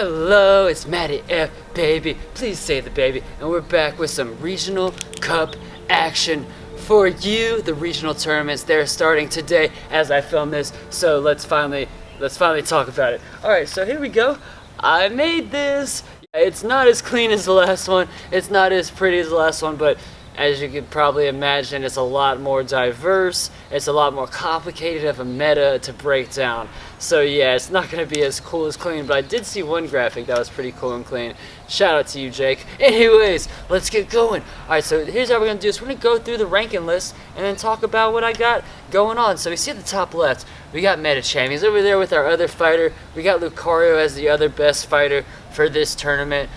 Hello, it's MattyFBaby. Please say the baby. And we're back with some regional cup action for you. The regional tournaments, they're starting today as I film this. So let's finally talk about it. Alright, so here we go. I made this. It's not as clean as the last one. It's not as pretty as the last one, but as you could probably imagine, it's a lot more diverse. It's a lot more complicated of a meta to break down. So yeah, it's not going to be as cool as clean, but I did see one graphic that was pretty cool and clean. Shout out to you, Jake. Anyways, let's get going. Alright, so here's how we're going to do this. We're going to go through the ranking list and then talk about what I got going on. So we see at the top left, we got Medicham. He's over there with our other fighter. We got Lucario as the other best fighter for this tournament.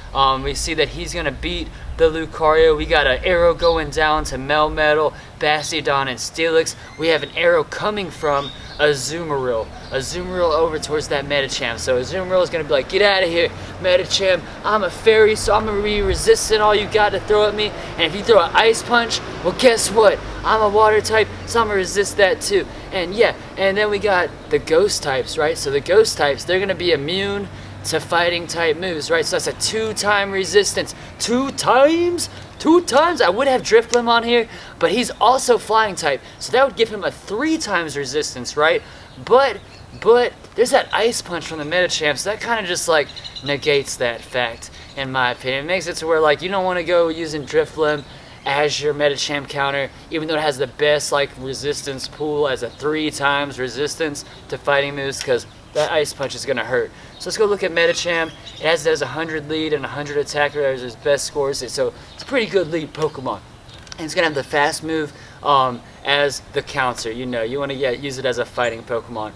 We see that he's going to beat the Lucario. We got an arrow going down to Melmetal, Bastiodon, and Steelix. We have an arrow coming from Azumarill. Azumarill over towards that Medicham. So Azumarill is going to be like, get out of here, Medicham. I'm a fairy, so I'm going to be resisting all you got to throw at me. And if you throw an ice punch, well, guess what? I'm a water type, so I'm going to resist that too. And yeah, and then we got the ghost types, right? So the ghost types, they're going to be immune to fighting type moves, right? So that's a 2-time resistance. 2 times? 2 times? I would have Drifblim on here, but he's also flying type, so that would give him a 3 times resistance, right? But there's that ice punch from the Medicham, so that kind of just like negates that fact, in my opinion. It makes it to where like you don't want to go using Drifblim as your Medicham counter, even though it has the best like resistance pool as a 3 times resistance to fighting moves, because that ice punch is going to hurt. So let's go look at Medicham. It has 100 lead and 100 attack as his best scores, so it's a pretty good lead Pokemon. And it's going to have the fast move as the counter. You know, you want to use it as a fighting Pokemon.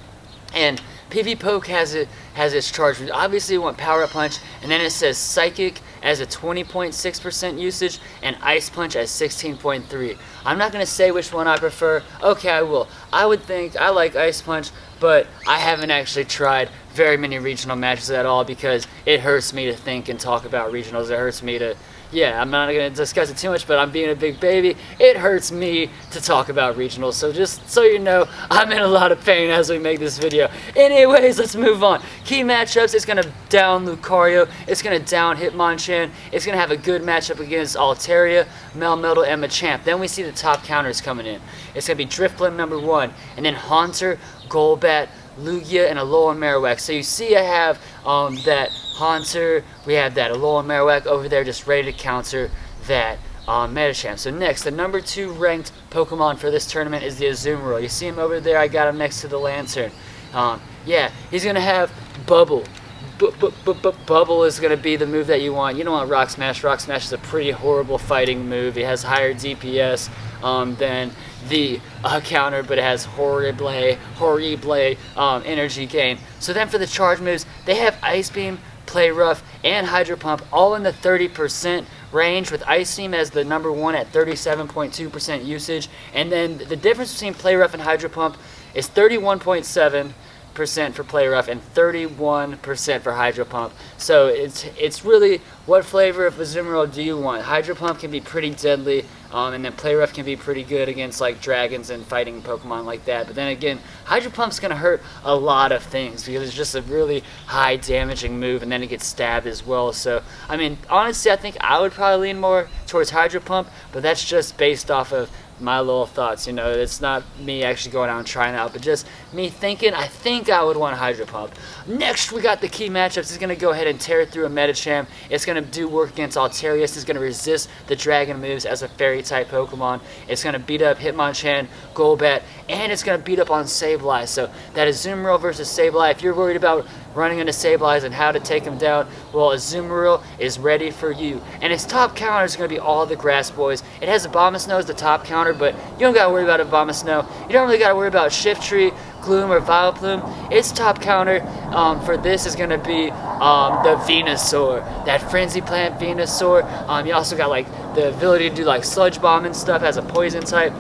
And PV Poke has its charge. Obviously, you want Power Up Punch, and then it says Psychic as a 20.6% usage and Ice Punch as 16.3. I'm not going to say which one I prefer. Okay, I will. I would think I like Ice Punch, but I haven't actually tried very many regional matches at all because it hurts me to think and talk about regionals. It hurts me to... Yeah, I'm not going to discuss it too much, but I'm being a big baby. It hurts me to talk about regionals, so just so you know, I'm in a lot of pain as we make this video. Anyways, let's move on. Key matchups, it's going to down Lucario, it's going to down Hitmonchan, it's going to have a good matchup against Altaria, Melmetal, and Machamp. Then we see the top counters coming in. It's going to be Drifblim number 1, and then Haunter, Golbat, Lugia, and Alolan Marowak. So you see I have that Haunter, we have that Alolan Marowak over there just ready to counter that Medicham. So next, the number 2 ranked Pokemon for this tournament is the Azumarill. You see him over there, I got him next to the Lantern. Yeah, he's going to have Bubble. Bubble is going to be the move that you want. You don't want Rock Smash. Rock Smash is a pretty horrible fighting move. It has higher DPS than the counter, but it has horrible energy gain. So then for the charge moves, they have Ice Beam, Play Rough, and Hydro Pump all in the 30% range, with Ice Beam as the number 1 at 37.2% usage. And then the difference between Play Rough and Hydro Pump is 31.7% for Play Rough and 31% for Hydro Pump. So it's really what flavor of Azumarill do you want? Hydro Pump can be pretty deadly, and then Play Rough can be pretty good against like dragons and fighting Pokemon like that. But then again, Hydro Pump's gonna hurt a lot of things because it's just a really high damaging move, and then it gets stabbed as well. So I mean, honestly, I think I would probably lean more towards Hydro Pump, but that's just based off of my little thoughts, you know. It's not me actually going out and trying out, but just me thinking, I think I would want a Hydro Pump. Next, we got the key matchups. It's going to go ahead and tear through a Medicham. It's going to do work against Altaria. It's going to resist the Dragon moves as a Fairy-type Pokemon. It's going to beat up Hitmonchan, Golbat, and it's going to beat up on Sableye. So that is Azumarill versus Sableye. If you're worried about running into Sableye and how to take him down, well, Azumarill is ready for you. And its top counter is going to be all the Grass Boys. It has Abomasnow as the top counter, but you don't got to worry about Abomasnow. You don't really got to worry about Shiftry, Gloom, or Vileplume. Its top counter for this is going to be the Venusaur, that Frenzy Plant Venusaur. You also got like the ability to do like Sludge Bomb and stuff as a poison type.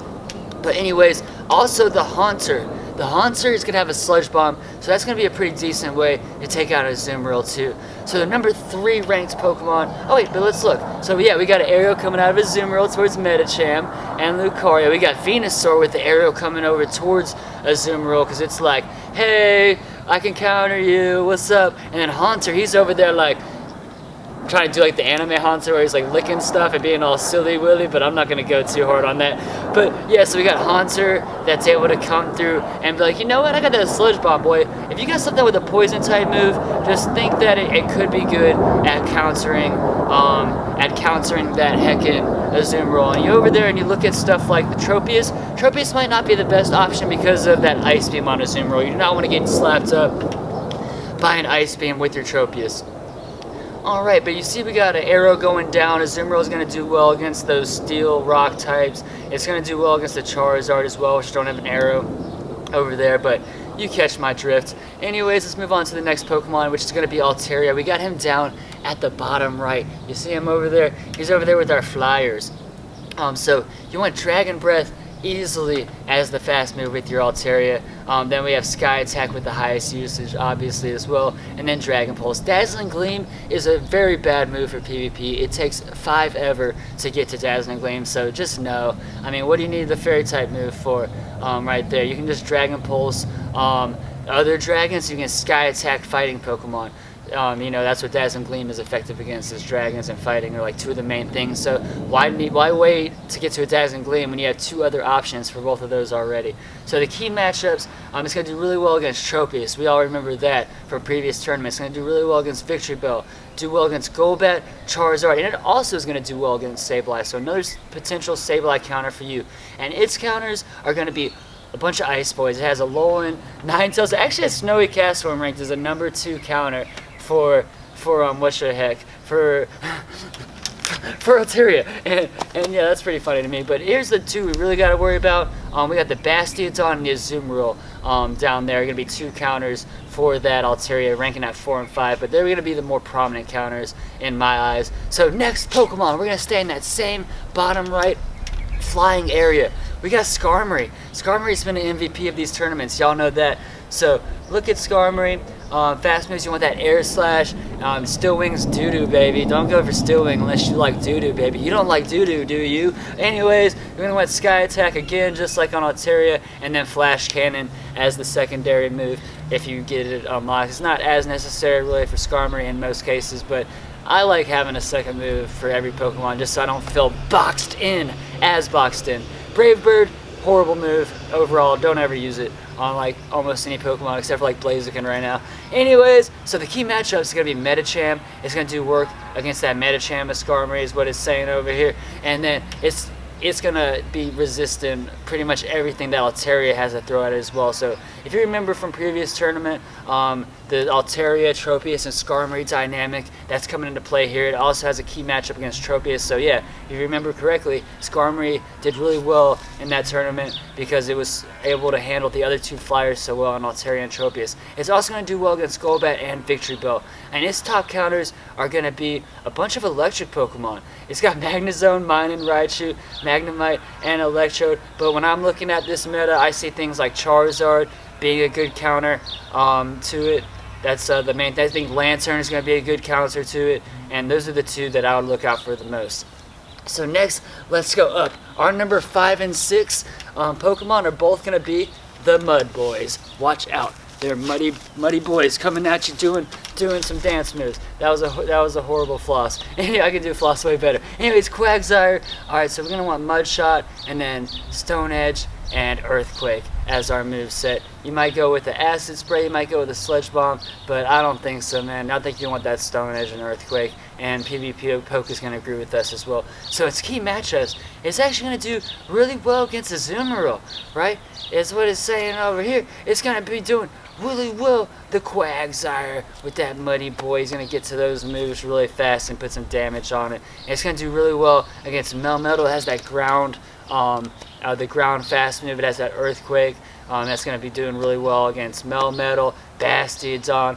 But anyways, also the Haunter. The Haunter is going to have a Sludge Bomb, so that's going to be a pretty decent way to take out a Azumarill too. So the number 3 ranked Pokemon... Oh wait, but let's look. So yeah, we got an arrow coming out of Azumarill towards Medicham and Lucario. We got Venusaur with the arrow coming over towards Azumarill because it's like, hey, I can counter you, what's up? And then Haunter, he's over there like, trying to do like the anime Haunter where he's like licking stuff and being all silly willy, but I'm not gonna go too hard on that. But yeah, so we got Haunter that's able to come through and be like, you know what, I got that Sludge Bomb, boy. If you got something with a poison type move, just think that it could be good at countering that heckin' Azumarill. And you over there and you look at stuff like the Tropius. Tropius might not be the best option because of that Ice Beam on Azumarill. You do not want to get slapped up by an Ice Beam with your Tropius. Alright, but you see we got an arrow going down. Azumarill is going to do well against those steel rock types. It's going to do well against the Charizard as well, which don't have an arrow over there, but you catch my drift. Anyways, let's move on to the next Pokemon, which is going to be Altaria. We got him down at the bottom right. You see him over there? He's over there with our Flyers. So you want Dragon Breath easily as the fast move with your Altaria. Then we have Sky Attack with the highest usage, obviously, as well. And then Dragon Pulse. Dazzling Gleam is a very bad move for PvP. It takes 5 ever to get to Dazzling Gleam, so just know. I mean, what do you need the Fairy type move for right there? You can just Dragon Pulse other dragons. You can Sky Attack fighting Pokemon. You know, that's what Dazzling Gleam is effective against, is dragons and fighting are like 2 of the main things. So why wait to get to a Dazzling Gleam when you have 2 other options for both of those already? So the key matchups, it's going to do really well against Tropius. We all remember that from previous tournaments. It's going to do really well against Victory Bell, do well against Golbat, Charizard, and it also is going to do well against Sableye. So another potential Sableye counter for you. And its counters are going to be a bunch of Ice Boys. It has a Alolan, Ninetales. It actually has Snowy Castform ranked as a number 2 counter for Altaria, and yeah, that's pretty funny to me. But here's the 2 we really got to worry about. We got the Bastiodon and the Azumarill down there. Going to be 2 counters for that Altaria, ranking at 4 and 5. But they're going to be the more prominent counters in my eyes. So next Pokemon, we're going to stay in that same bottom right flying area. We got Skarmory. Skarmory's been an MVP of these tournaments. Y'all know that. So look at Skarmory. Fast moves, you want that Air Slash. Steel Wing's doo-doo, baby. Don't go for Steel Wing unless you like doo-doo, baby. You don't like doo-doo, do you? Anyways, you're going to want Sky Attack again, just like on Altaria, and then Flash Cannon as the secondary move if you get it unlocked. It's not as necessary, really, for Skarmory in most cases, but I like having a second move for every Pokemon just so I don't feel boxed in. Brave Bird, horrible move overall. Don't ever use it on like almost any Pokemon except for like Blaziken right now. Anyways, so the key matchup is going to be Medicham. It's going to do work against that Medicham of Skarmory is what it's saying over here. And then it's going to be resistant pretty much everything that Altaria has to throw at it as well. So if you remember from previous tournament, the Altaria, Tropius, and Skarmory dynamic, that's coming into play here. It also has a key matchup against Tropius. So yeah, if you remember correctly, Skarmory did really well in that tournament because it was able to handle the other 2 Flyers so well on Altaria and Tropius. It's also going to do well against Golbat and Victory Bell. And its top counters are going to be a bunch of electric Pokemon. It's got Magnezone, Minun, Raichu, Magnemite, and Electrode. But when I'm looking at this meta, I see things like Charizard being a good counter to it. That's the main thing. I think Lantern is going to be a good counter to it. And those are the 2 that I would look out for the most. So next, let's go up. Our number 5 and 6 Pokemon are both going to be the Mud Boys. Watch out. They're muddy boys coming at you doing some dance moves. That was a horrible floss. Anyway, I can do floss way better. Anyways, Quagsire. Alright, so we're going to want Mud Shot and then Stone Edge and Earthquake as our move set. You might go with the Acid Spray, you might go with the Sludge Bomb, but I don't think so, man. I think you want that Stone Edge and Earthquake, and PvP Poke is going to agree with us as well. So its key matchups, it's actually going to do really well against Azumarill, right? Is what it's saying over here. It's going to be doing really well the Quagsire with that Muddy Boy. He's going to get to those moves really fast and put some damage on it. And it's going to do really well against Melmetal. It has that ground, the ground fast move. It has that Earthquake. That's going to be doing really well against Melmetal, Bastiodon,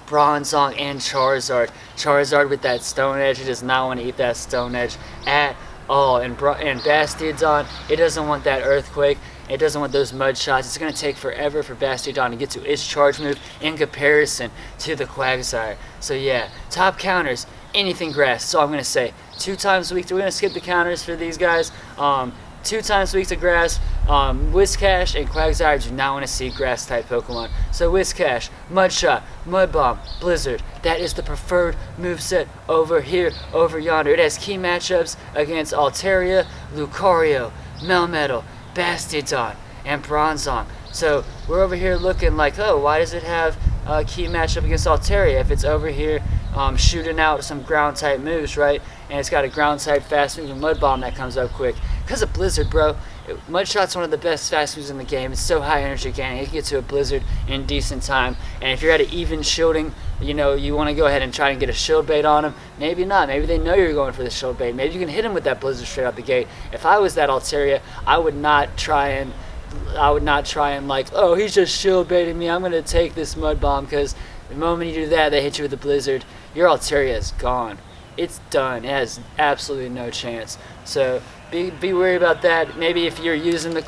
Bronzong, and Charizard. Charizard with that Stone Edge. He does not want to eat that Stone Edge at all. And Bastiodon, it doesn't want that Earthquake. It doesn't want those Mud Shots. It's going to take forever for Bastiodon to get to its charge move in comparison to the Quagsire. So yeah, top counters, anything grass. So I'm going to say 2 times a week. We're going to skip the counters for these guys. 2 times weak to grass. Whiscash and Quagsire do not want to see grass-type Pokemon. So Whiscash, Mud Shot, Mud Bomb, Blizzard. That is the preferred moveset over here, over yonder. It has key matchups against Altaria, Lucario, Melmetal, Bastiodon, and Bronzong. So we're over here looking like, oh, why does it have a key matchup against Altaria if it's over here shooting out some ground-type moves, right? And it's got a ground-type fast-moving Mud Bomb that comes up quick. Because of Blizzard, bro. Mud Shot's one of the best fast moves in the game. It's so high energy gaining. It can get to a Blizzard in decent time. And if you're at an even shielding, you want to go ahead and try and get a shield bait on them. Maybe not. Maybe they know you're going for the shield bait. Maybe you can hit him with that Blizzard straight out the gate. If I was that Altaria, I would not try and like, oh, he's just shield baiting me, I'm going to take this Mud Bomb, because the moment you do that, they hit you with the Blizzard, your Altaria is gone. It's done. It has absolutely no chance. So be worried about that. Maybe if you're using the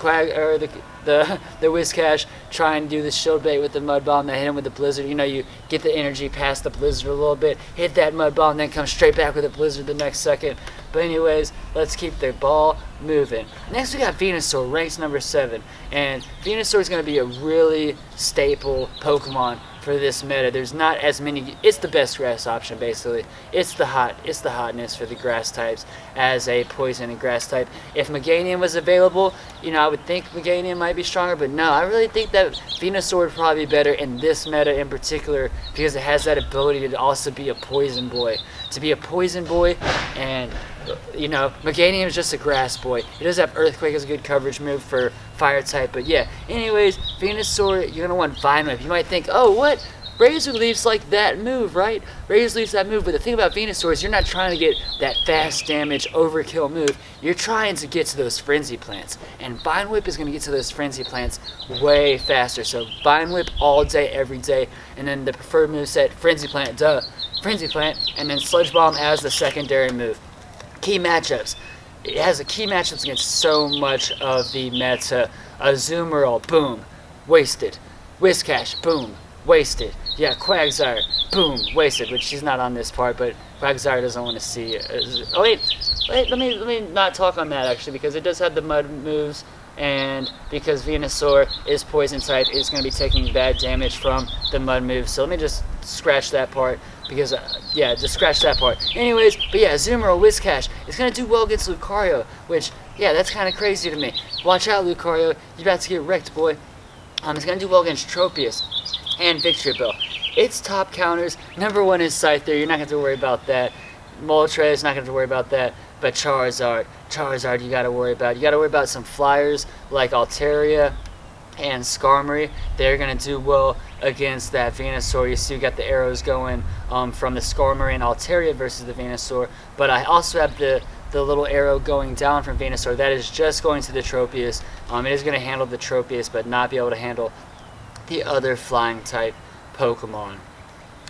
Whiscash, try and do the shield bait with the Mud Bomb, then hit him with the Blizzard. You get the energy past the Blizzard a little bit, hit that Mud Bomb, then come straight back with the Blizzard the next second. But anyways, let's keep the ball moving. Next we got Venusaur, ranked number 7. And Venusaur is going to be a really staple Pokemon for this meta. There's not as many. It's the best grass option, basically. It's the hotness for the grass types as a poison and grass type. If Meganium was available, I would think Meganium might be stronger, but no, I really think that Venusaur would probably be better in this meta in particular, because it has that ability to also be a poison boy. And Meganium is just a grass boy. It does have Earthquake as a good coverage move for fire type, but yeah. Anyways, Venusaur, you're gonna want Vine Whip. You might think, oh, what? Razor Leaf's like that move, right? Razor Leaf's that move, but the thing about Venusaur is you're not trying to get that fast damage overkill move. You're trying to get to those Frenzy Plants, and Vine Whip is gonna get to those Frenzy Plants way faster. So Vine Whip all day, every day, and then the preferred moveset, Frenzy Plant, and then Sludge Bomb as the secondary move. Key matchups. It has a key matchups against so much of the meta. Azumarill, boom, wasted. Whiscash, boom, wasted. Yeah, Quagsire, boom, wasted, which she's not on this part, but Quagsire doesn't want to see it. Oh wait, let me not talk on that actually, because it does have the mud moves, and because Venusaur is poison type, it's going to be taking bad damage from the mud moves. So let me just scratch that part, because just scratch that part. Anyways, but yeah, Azumarill, Whiscash, it's going to do well against Lucario, which, yeah, that's kind of crazy to me. Watch out, Lucario, you're about to get wrecked, boy. It's going to do well against Tropius and Victreebel. Its top counters, number 1 is Scyther, you're not going to worry about that. Moltres, not going to worry about that. But Charizard, you got to worry about. You got to worry about some flyers like Altaria and Skarmory. They're going to do well against that Venusaur. You see we got the arrows going from the Skarmory and Altaria versus the Venusaur. But I also have the little arrow going down from Venusaur. That is just going to the Tropius. It is going to handle the Tropius, but not be able to handle the other flying type Pokemon.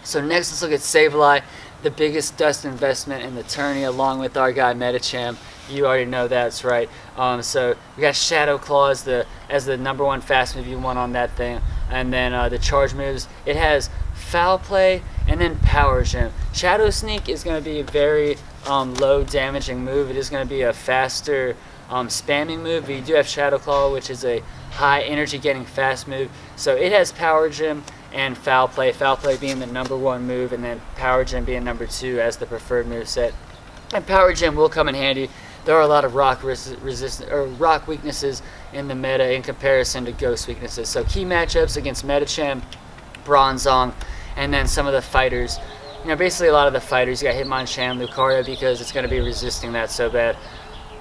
So next, let's look at Sableye, the biggest dust investment in the tourney, along with our guy Medicham. You already know that's right. So we got Shadow Claw as the number 1 fast move you want on that thing, and then the charge moves. It has Foul Play and then Power Gem. Shadow Sneak is going to be a very low damaging move. It is going to be a faster spamming move. But you do have Shadow Claw, which is a high energy getting fast move. So it has Power Gem and Foul Play. Foul Play being the number 1 move, and then Power Gem being number 2 as the preferred move set. And Power Gem will come in handy. There are a lot of rock rock weaknesses in the meta in comparison to ghost weaknesses. So key matchups against Medicham, Bronzong, and then some of the fighters. Basically a lot of the fighters. You got Hitmonchan, Lucario, because it's going to be resisting that so bad.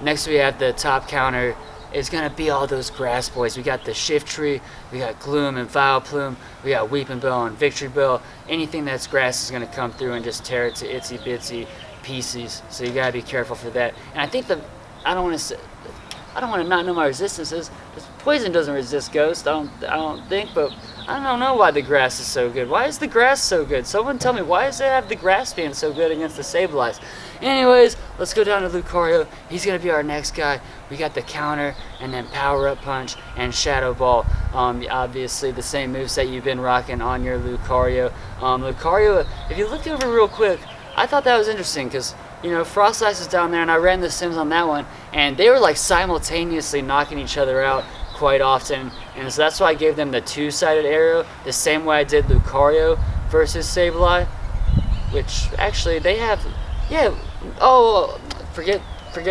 Next we have the top counter. It's going to be all those grass boys. We got the Shiftry, we got Gloom and Vileplume, we got Weepinbell and Victreebel. Anything that's grass is going to come through and just tear it to itsy bitsy pieces. So you got to be careful for that. And I think I don't want to not know my resistances. Poison doesn't resist Ghost, I don't think, but I don't know why the grass is so good. Why is the grass so good? Someone tell me, why does it have the grass being so good against the Sableyes? Anyways, let's go down to Lucario. He's going to be our next guy. We got the counter, and then Power Up Punch, and Shadow Ball. Obviously, the same moveset you've been rocking on your Lucario. Lucario, if you look over real quick, I thought that was interesting, because you know, Frost Ice is down there, and I ran the Sims on that one, and they were like simultaneously knocking each other out quite often, and so that's why I gave them the two-sided arrow, the same way I did Lucario versus Sableye, which actually they have, yeah, oh, forget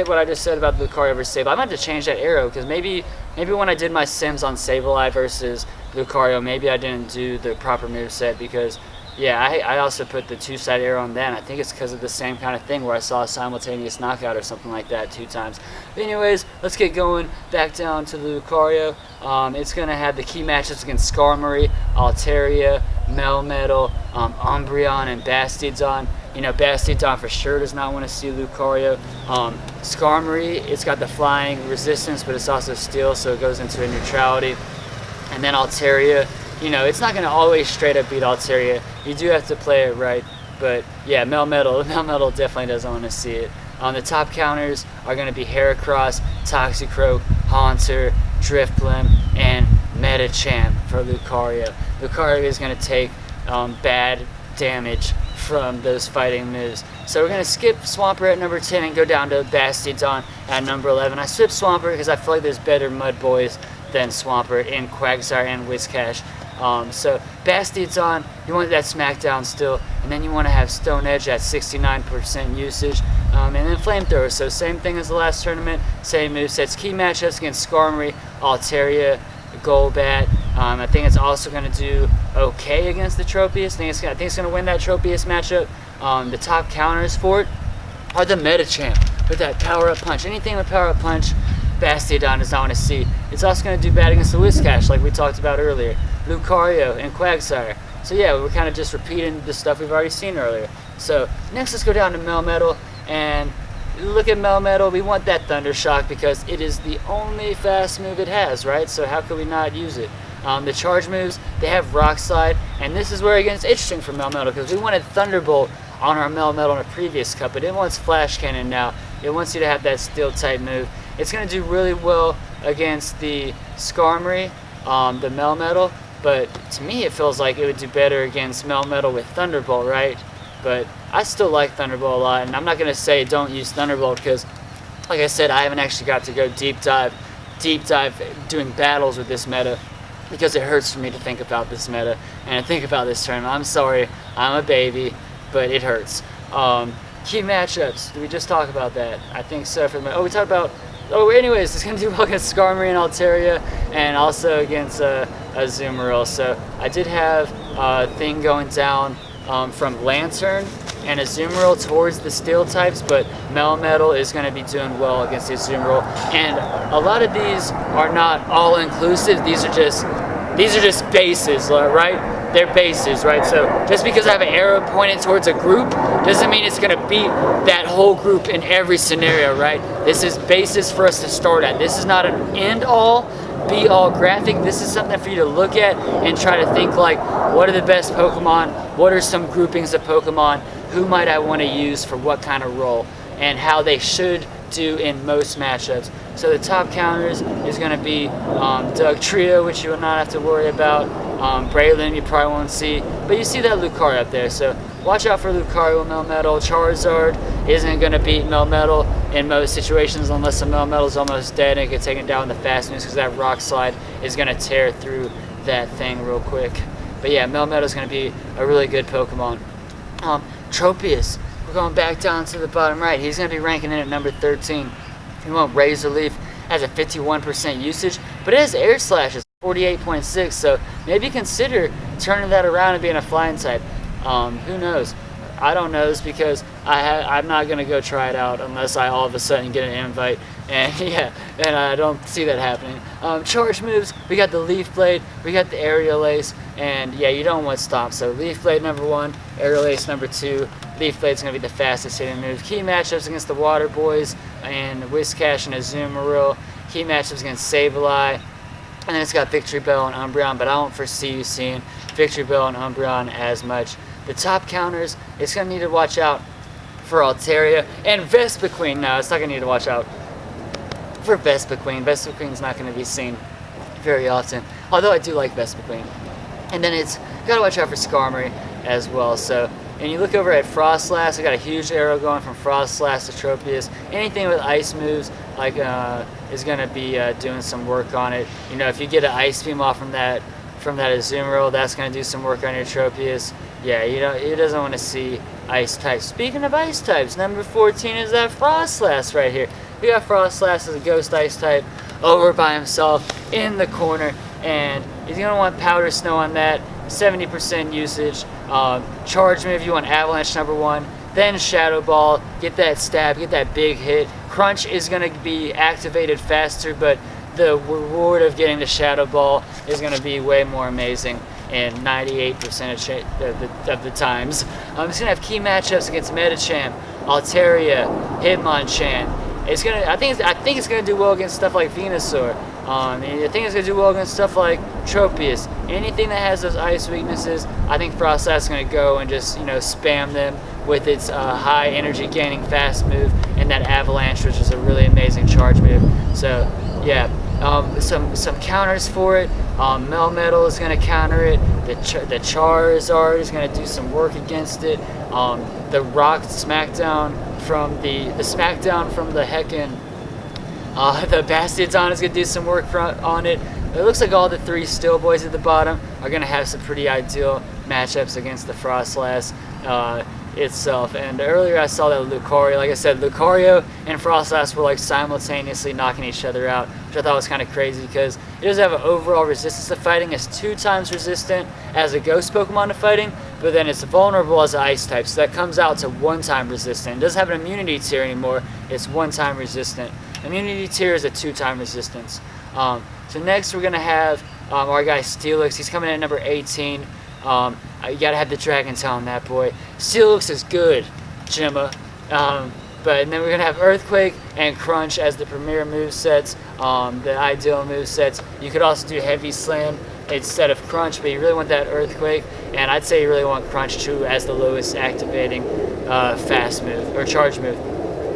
what I just said about Lucario versus Sableye. I might have to change that arrow, because maybe when I did my Sims on Sableye versus Lucario, maybe I didn't do the proper moveset, because yeah, I also put the two-sided arrow on them. I think it's because of the same kind of thing where I saw a simultaneous knockout or something like that 2 times. But anyways, let's get going back down to the Lucario. It's going to have the key matchups against Skarmory, Altaria, Melmetal, Umbreon, and Bastiodon. You know, Bastiodon for sure does not want to see Lucario. Skarmory, it's got the flying resistance, but it's also steel, so it goes into a neutrality. And then Altaria, you know, it's not going to always straight up beat Altaria. You do have to play it right. But yeah, Melmetal definitely doesn't want to see it. The top counters are going to be Heracross, Toxicroak, Haunter, Drifblim, and Medicham for Lucario. Lucario is going to take bad damage from those fighting moves. So we're going to skip Swampert at number 10 and go down to Bastiodon at number 11. I skipped Swampert because I feel like there's better Mud Boys than Swampert in Quagsire and Whiscash. So Bastiodon, you want that Smackdown still, and then you want to have Stone Edge at 69% usage, and then Flamethrower. So same thing as the last tournament, same movesets. Key matchups against Skarmory, Altaria, Golbat. I think it's also going to do okay against the Tropius. I think it's going to win that Tropius matchup. The top counters for it are the Medicham with that Power Up Punch. Anything with Power Up Punch, Bastiodon does not want to see. It's also going to do bad against the Whiscash, like we talked about earlier. Lucario and Quagsire. So yeah, we're kind of just repeating the stuff we've already seen earlier. So next, let's go down to Melmetal, and look at Melmetal. We want that Thunder Shock because it is the only fast move it has, right? So how could we not use it? The charge moves, they have Rock Slide, and this is where it gets interesting for Melmetal, because we wanted Thunderbolt on our Melmetal in a previous cup, but it wants Flash Cannon now. It wants you to have that Steel type move. It's going to do really well against the Skarmory, the Melmetal, but to me it feels like it would do better against Melmetal with Thunderbolt, right? But I still like Thunderbolt a lot, and I'm not going to say don't use Thunderbolt because, like I said, I haven't actually got to go deep dive doing battles with this meta, because it hurts for me to think about this meta and think about this tournament. I'm sorry, I'm a baby, but it hurts. Key matchups, did we just talk about that? I think so. We talked about, anyways, it's going to do well against Skarmory and Altaria, and also against Azumarill. So I did have a thing going down from Lantern and Azumarill towards the Steel types, but Melmetal is going to be doing well against the Azumarill. And a lot of these are not all inclusive. These are just bases, right? They're bases, right? So just because I have an arrow pointed towards a group doesn't mean it's going to beat that whole group in every scenario, right? This is basis for us to start at. This is not an end-all, be-all graphic. This is something for you to look at and try to think like, what are the best Pokemon? What are some groupings of Pokemon? Who might I want to use for what kind of role? And how they should do in most matchups. So the top counters is going to be Doug Trio, which you will not have to worry about. Braylon you probably won't see, but you see that Lucario up there, so watch out for Lucario and Melmetal. Charizard isn't going to beat Melmetal in most situations unless the Melmetal is almost dead and it gets taken down with the fast moves, because that Rock Slide is going to tear through that thing real quick. But yeah, Melmetal is going to be a really good Pokemon. Tropius, we're going back down to the bottom right. He's going to be ranking in at number 13. You want Razor Leaf, has a 51% usage, but it has Air Slash, it's 48.6, so maybe consider turning that around and being a flying type. Who knows? I don't know, this because I'm not going to go try it out unless I all of a sudden get an invite, and yeah, and I don't see that happening. Charge moves, we got the Leaf Blade, we got the Aerial Ace, and yeah, you don't want Stomp, so Leaf Blade number 1, Aerial Ace number 2, Leaf Blade's going to be the fastest hitting move. Key matchups against the Water Boys and Whiscash and Azumarill. Key matchups against Sableye. And then it's got Victory Bell and Umbreon, but I don't foresee you seeing Victory Bell and Umbreon as much. The top counters, it's going to need to watch out for Altaria and Vespiquen. No, it's not going to need to watch out for Vespiquen. Vespiquen's not going to be seen very often, although I do like Vespiquen. And then it's got to watch out for Skarmory as well. So And you look over at Frostlass, I got a huge arrow going from Frostlass to Tropius. Anything with ice moves, like, is going to be doing some work on it. You know, if you get an Ice Beam off from that Azumarill, that's going to do some work on your Tropius. Yeah, you know, it doesn't want to see ice types. Speaking of ice types, number 14 is that Frostlass right here. We got Frostlass as a ghost ice type over by himself in the corner, and he's going to want Powder Snow on that, 70% usage. Charge move, you want Avalanche number 1, then Shadow Ball, get that stab, get that big hit. Crunch is going to be activated faster, but the reward of getting the Shadow Ball is going to be way more amazing in 98% of the times. It's going to have key matchups against Medicham, Altaria, Hitmonchan. I think it's going to do well against stuff like Venusaur. I think it's going to do well against stuff like Tropius. Anything that has those ice weaknesses, I think Frostlass is going to go and just, you know, spam them with its high energy gaining fast move and that Avalanche, which is a really amazing charge move. So yeah, some counters for it. Melmetal is going to counter it. The Charizard is going to do some work against it. The Rock Smackdown from the Heckin'. The Bastiodon is going to do some work on it. It looks like all the 3 Steel Boys at the bottom are going to have some pretty ideal matchups against the Frostlass itself. And earlier I saw that Lucario, like I said, Lucario and Frostlass were like simultaneously knocking each other out, which I thought was kind of crazy because it does have an overall resistance to fighting. It's 2 times resistant as a ghost Pokemon to fighting, but then it's vulnerable as an ice type, so that comes out to 1 time resistant. It doesn't have an immunity tier anymore, it's 1 time resistant. Immunity tier is a 2 time resistance. So next we're going to have our guy Steelix. He's coming in at number 18. You gotta have the Dragon Tail on that boy. Steelix is good, Gemma. And then we're gonna have Earthquake and Crunch as the premier movesets, the ideal movesets. You could also do Heavy Slam instead of Crunch, but you really want that Earthquake, and I'd say you really want Crunch too as the lowest activating fast move or charge move.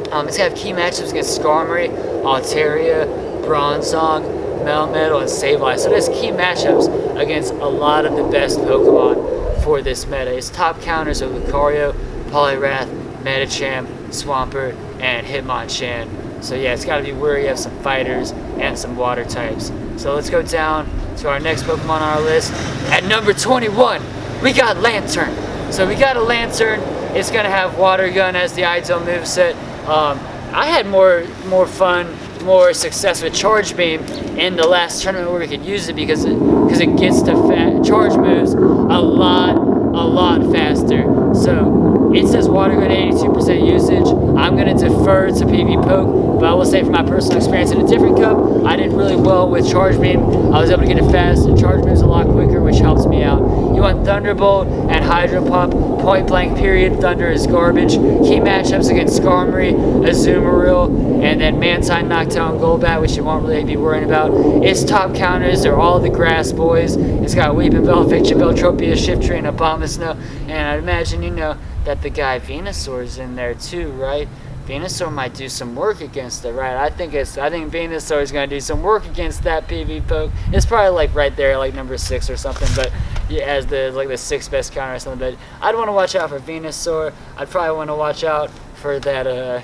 It's gonna have key matchups against Skarmory, Altaria, Bronzong, Melmetal, and Sableye. So there's key matchups against a lot of the best Pokemon for this meta. Its top counters are Lucario, Poliwrath, Medicham, Swampert, and Hitmonchan. So yeah, it's got to be wary of some fighters and some water types. So let's go down to our next Pokemon on our list. At number 21, we got Lantern. So we got a Lantern. It's going to have Water Gun as the ideal moveset. I had more fun, more success with Charge Beam in the last tournament where we could use it because it gets to charge moves a lot faster. So it says Water Gun 82% usage. I'm going to defer to PV Poke, but I will say from my personal experience in a different cup, I did really well with Charge Beam. I was able to get it fast and charge moves a lot quicker, which helps me out. You want Thunderbolt and Hydro Pump, point blank period. Thunder is garbage. Key matchups against Skarmory, Azumarill, and then Mantine, Noctowl, and Golbat, which you won't really be worrying about. Its top counters are all the Grass Boys. It's got Weepinbell, Victreebel, Tropius, Shiftry, and Abomasnow. And I'd imagine you know that the guy Venusaur is in there too, right? Venusaur might do some work against it, right? I think Venusaur is going to do some work against that PV Poke. It's probably like right there, like number 6 or something, but yeah, as the 6th best counter or something. But I'd want to watch out for Venusaur. I'd probably want to watch out for that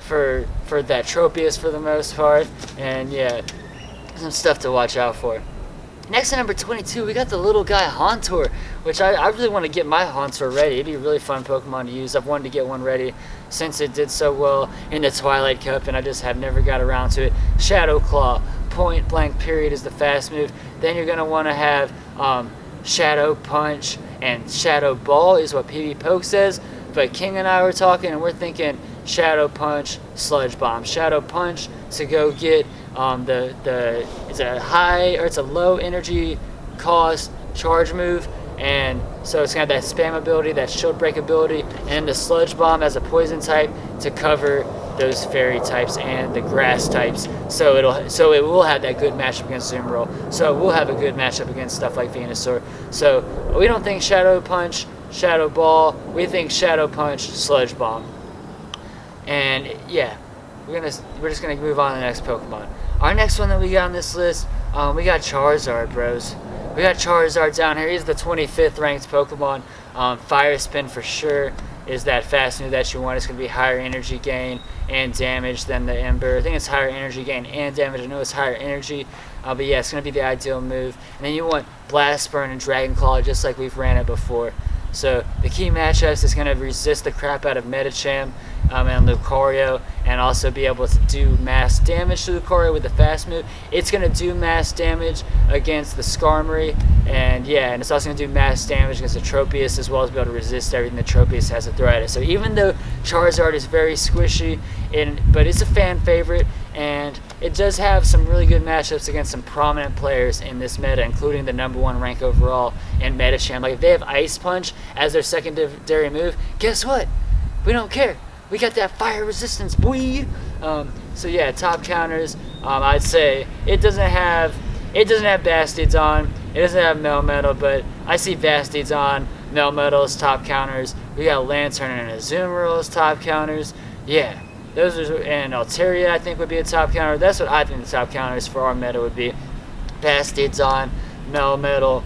for that Tropius for the most part, and yeah, some stuff to watch out for. Next at number 22, we got the little guy Hauntor, which I really want to get my Hauntor ready. It'd be a really fun Pokemon to use. I've wanted to get one ready since it did so well in the Twilight Cup, and I just have never got around to it. Shadow Claw, point blank period is the fast move. Then you're going to want to have Shadow Punch, and Shadow Ball is what PV Poke says, but King and I were talking, and we're thinking Shadow Punch, Sludge Bomb. Shadow Punch to go get it's a low energy cost charge move, and so it's got that spam ability, that shield break ability, and the Sludge Bomb as a poison type to cover those fairy types and the grass types. So it will have that good matchup against Azumarill. So it will have a good matchup against stuff like Venusaur. So we don't think Shadow Punch, Shadow Ball. We think Shadow Punch, Sludge Bomb. And yeah, we're just gonna move on to the next Pokemon. Our next one that we got on this list, we got Charizard, bros. we got Charizard down here. He's the 25th ranked Pokemon. Fire Spin for sure is that fast move that you want. It's going to be higher energy gain and damage than the Ember. I think it's higher energy gain and damage. I know it's higher energy. But yeah, it's going to be the ideal move. And then you want Blast Burn and Dragon Claw just like we've ran it before. So the key matchups is going to resist the crap out of Medicham and Lucario, and also be able to do mass damage to Lucario with the fast move. It's going to do mass damage against the Skarmory, and yeah, and it's also going to do mass damage against the Tropius, as well as be able to resist everything the Tropius has to throw at it. So even though Charizard is very squishy, but it's a fan favorite, and it does have some really good matchups against some prominent players in this meta, including the #1 rank overall in Medicham. Like, if they have Ice Punch as their secondary move, guess what? We don't care. We got that fire resistance, boy. So yeah, top counters. I'd say it doesn't have Bastiodon. It doesn't have Melmetal, but I see Bastiodon, Melmetal as top counters. We got Lantern and Azumarill as top counters. Yeah, those are, and Altaria I think would be a top counter. That's what I think the top counters for our meta would be. Bastiodon, Melmetal,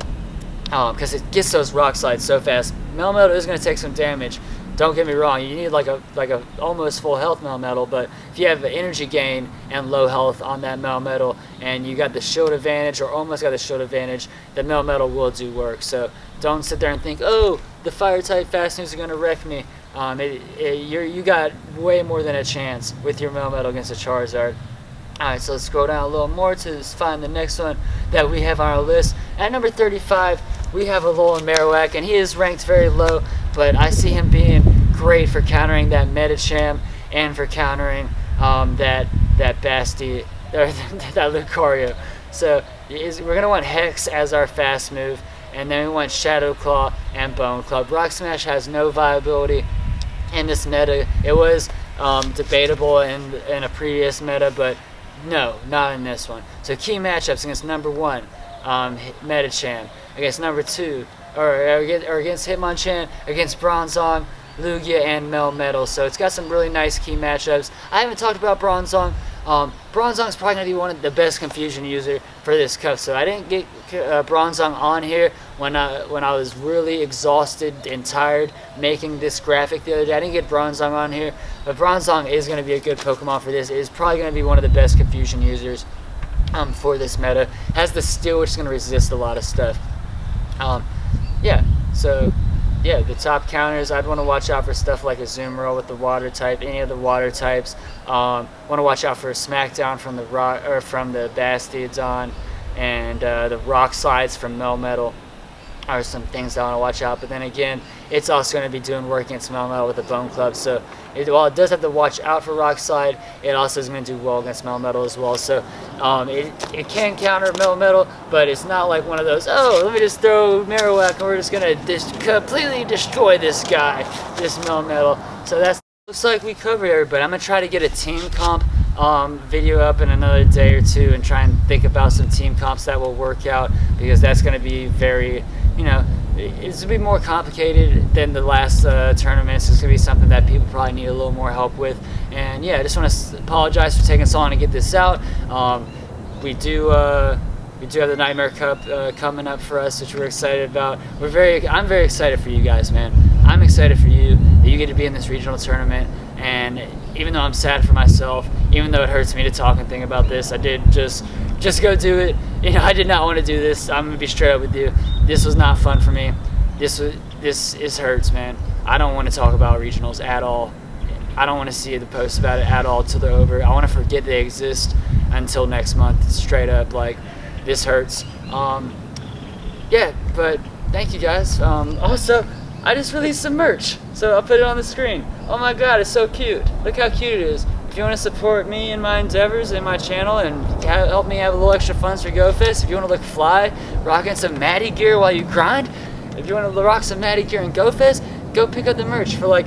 because it gets those rock slides so fast. Melmetal is going to take some damage. Don't get me wrong, you need like a almost full health Melmetal, but if you have energy gain and low health on that Melmetal, and you got the shield advantage or almost got the shield advantage, the Melmetal will do work. So don't sit there and think, oh, the fire type fast moves are going to wreck me. You got way more than a chance with your Melmetal against a Charizard. Alright, so let's scroll down a little more to find the next one that we have on our list. At number 35, we have Alolan Marowak, and he is ranked very low, but I see him being great for countering that Medicham and for countering that Basti or that Lucario. So we're gonna want Hex as our fast move, and then we want Shadow Claw and Bone Club. Rock Smash has no viability in this meta. It was debatable in a previous meta, but no, not in this one. So key matchups against #1, Medicham, against #2, or against Hitmonchan, against Bronzong, Lugia, and Melmetal. So it's got some really nice key matchups. I haven't talked about Bronzong. Bronzong's probably going to be one of the best confusion user for this cup. So I didn't get Bronzong on here when I was really exhausted and tired making this graphic the other day. I didn't get Bronzong on here, but Bronzong is going to be a good Pokemon for this. It is probably going to be one of the best confusion users for this meta. Has the Steel, which is going to resist a lot of stuff. Yeah, so yeah, the top counters, I'd want to watch out for stuff like Azumarill with the water type, any of the water types. Want to watch out for Smackdown from the Bastiodon, and the Rock Slides from Melmetal are some things I want to watch out. But then again, it's also going to be doing work against Melmetal with the Bone Club. So while it does have to watch out for Rock Slide, it also is going to do well against Melmetal as well. So it can counter Melmetal, but it's not like one of those, oh, let me just throw Marowak and we're just going to completely destroy this guy, this Melmetal. So that looks like we covered everybody. I'm going to try to get a team comp video up in another day or two and try and think about some team comps that will work out, because that's going to be very, it's going to be more complicated than the last tournaments. It's going to be something that people probably need a little more help with. And yeah, I just want to apologize for taking so long to get this out. We do have the Nightmare Cup coming up for us, which we're excited about. I'm very excited for you guys, man. I'm excited for you that you get to be in this regional tournament. And even though I'm sad for myself, even though it hurts me to talk and think about this, I did just go do it. I did not want to do this. I'm gonna be straight up with you. This was not fun for me. This hurts, man. I don't want to talk about regionals at all. I don't want to see the posts about it at all till they're over. I want to forget they exist until next month. Straight up, like, this hurts. Yeah, but thank you guys. Also, I just released some merch, so I'll put it on the screen. Oh my god, it's so cute. Look how cute it is. If you want to support me and my endeavors and my channel and help me have a little extra funds for GoFest, if you want to look fly, rocking some Matty gear while you grind, if you want to rock some Matty gear and GoFest, go pick up the merch for like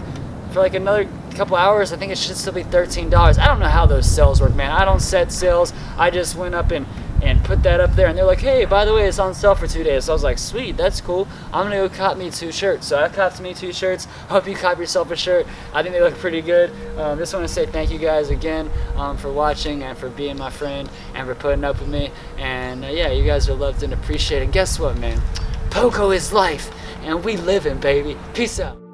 another couple hours. I think it should still be $13. I don't know how those sales work, man. I don't set sales. I just went up and and put that up there, and they're like, hey, by the way, it's on sale for 2 days. So I was like, sweet, that's cool. I'm gonna go cop me 2 shirts. So I copped me 2 shirts. Hope you cop yourself a shirt. I think they look pretty good. Just want to say thank you guys again for watching and for being my friend and for putting up with me. And yeah, you guys are loved and appreciated. And guess what, man? Poco is life, and we living, baby. Peace out.